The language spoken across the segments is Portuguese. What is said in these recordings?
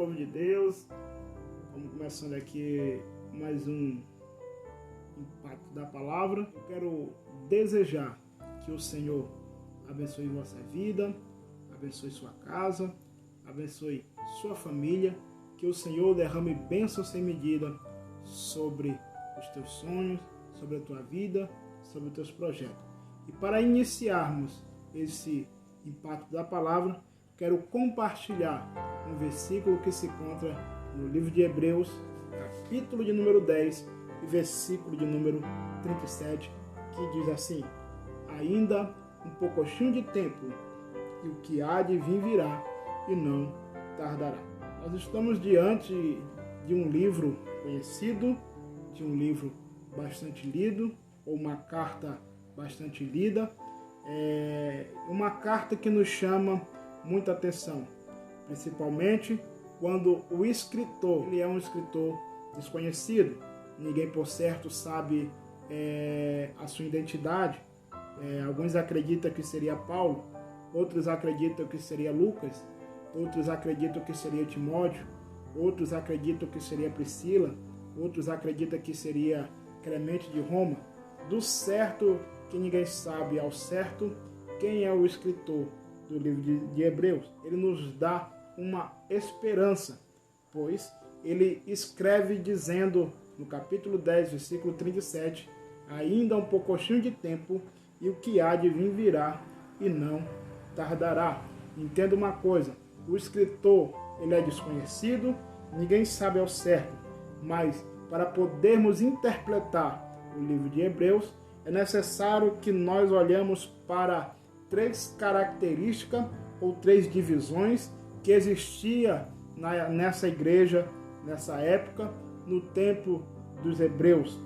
povo de Deus. Vamos começando aqui mais um impacto da palavra. Eu quero desejar que o Senhor abençoe vossa vida, abençoe sua casa, abençoe sua família, que o Senhor derrame bênçãos sem medida sobre os teus sonhos, sobre a tua vida, sobre os teus projetos. E para iniciarmos esse impacto da palavra, quero compartilhar um versículo que se encontra no livro de Hebreus, capítulo de número 10 e versículo de número 37, que diz assim: ainda um pouquinho de tempo, e o que há de vir virá, e não tardará. Nós estamos diante de um livro conhecido, de um livro bastante lido, ou uma carta bastante lida, uma carta que nos chama muita atenção, principalmente quando o escritor ele é um escritor desconhecido. Ninguém por certo sabe a sua identidade. Alguns acreditam que seria Paulo, outros acreditam que seria Lucas, outros acreditam que seria Timóteo, outros acreditam que seria Priscila, outros acreditam que seria Clemente de Roma. Do certo que ninguém sabe ao certo quem é o escritor do livro de Hebreus. Ele nos dá uma esperança, pois ele escreve dizendo no capítulo 10, versículo 37, ainda um pouquinho de tempo, e o que há de vir virá, e não tardará. Entenda uma coisa, o escritor ele é desconhecido, ninguém sabe ao certo, mas para podermos interpretar o livro de Hebreus, é necessário que nós olhemos para três características ou três divisões que existia nessa igreja, nessa época, no tempo dos hebreus.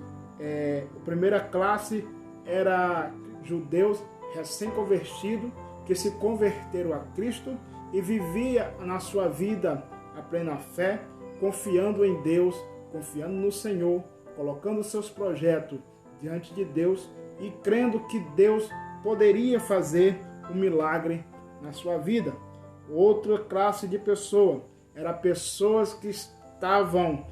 A primeira classe era judeus recém-convertidos que se converteram a Cristo e vivia na sua vida a plena fé, confiando em Deus, confiando no Senhor, colocando seus projetos diante de Deus e crendo que Deus poderia fazer um milagre na sua vida. Outra classe de pessoa era pessoas que estavam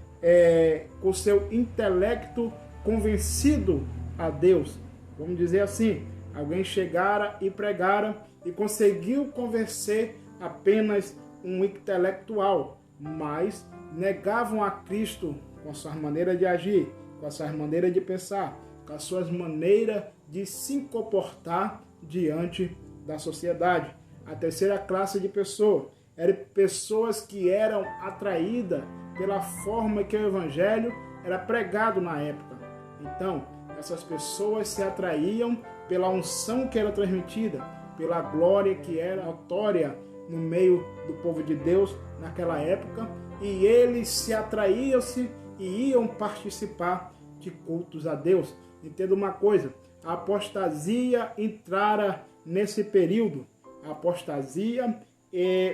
com seu intelecto convencido a Deus. Vamos dizer assim, alguém chegara e pregara e conseguiu convencer apenas um intelectual, mas negavam a Cristo com a sua maneira de agir, com a sua maneira de pensar, com as suas maneiras de se comportar diante da sociedade. A terceira classe de pessoas eram pessoas que eram atraídas pela forma que o evangelho era pregado na época. Então, essas pessoas se atraíam pela unção que era transmitida, pela glória que era notória no meio do povo de Deus naquela época, e eles se atraíam-se e iam participar de cultos a Deus. Entenda uma coisa, a apostasia entrara nesse período. A apostasia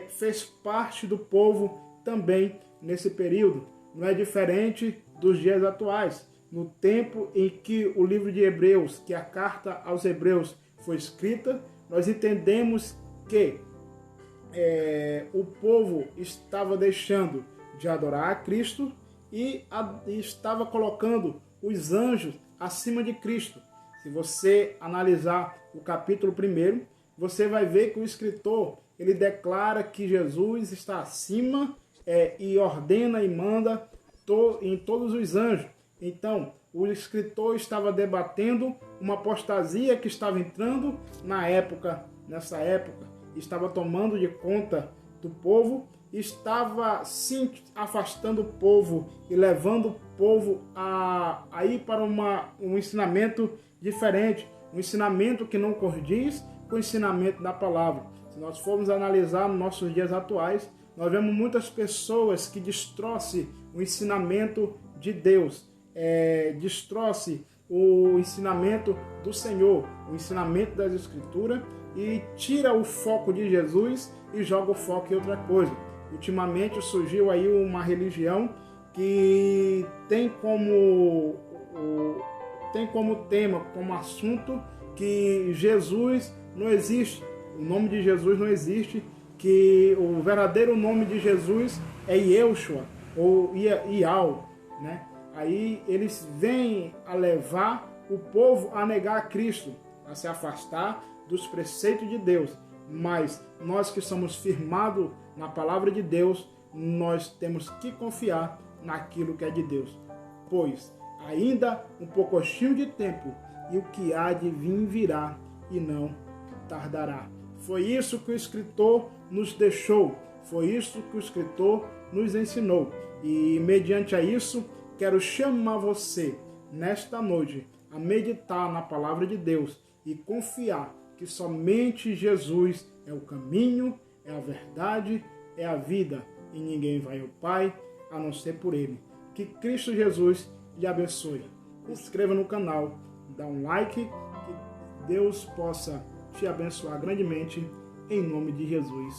fez parte do povo também nesse período. Não é diferente dos dias atuais. No tempo em que o livro de Hebreus, que a carta aos Hebreus foi escrita, nós entendemos que o povo estava deixando de adorar a Cristo e estava colocando os anjos acima de Cristo. Se você analisar o capítulo 1, você vai ver que o escritor ele declara que Jesus está acima e ordena e manda em todos os anjos. Então, o escritor estava debatendo uma apostasia que estava entrando nessa época, estava tomando de conta do povo, estava sim afastando o povo e levando o povo a ir para um ensinamento diferente, um ensinamento que não condiz com o ensinamento da palavra. Se nós formos analisar nos nossos dias atuais, nós vemos muitas pessoas que destroçam o ensinamento de Deus, destroçam o ensinamento do Senhor, o ensinamento das Escrituras, e tira o foco de Jesus e joga o foco em outra coisa. Ultimamente surgiu aí uma religião que tem como tema, como assunto, que Jesus não existe, o nome de Jesus não existe, que o verdadeiro nome de Jesus é Yeshua, ou Ial, né? Aí eles vêm a levar o povo a negar a Cristo, a se afastar dos preceitos de Deus. Mas nós que somos firmados na palavra de Deus, nós temos que confiar naquilo que é de Deus. Pois ainda um pouquinho de tempo e o que há de vir virá e não tardará. Foi isso que o escritor nos deixou, foi isso que o escritor nos ensinou. E mediante a isso, quero chamar você nesta noite a meditar na palavra de Deus e confiar que somente Jesus é o caminho, é a verdade, é a vida, e ninguém vai ao Pai a não ser por Ele. Que Cristo Jesus lhe abençoe. Se inscreva no canal, dá um like, que Deus possa te abençoar grandemente, em nome de Jesus.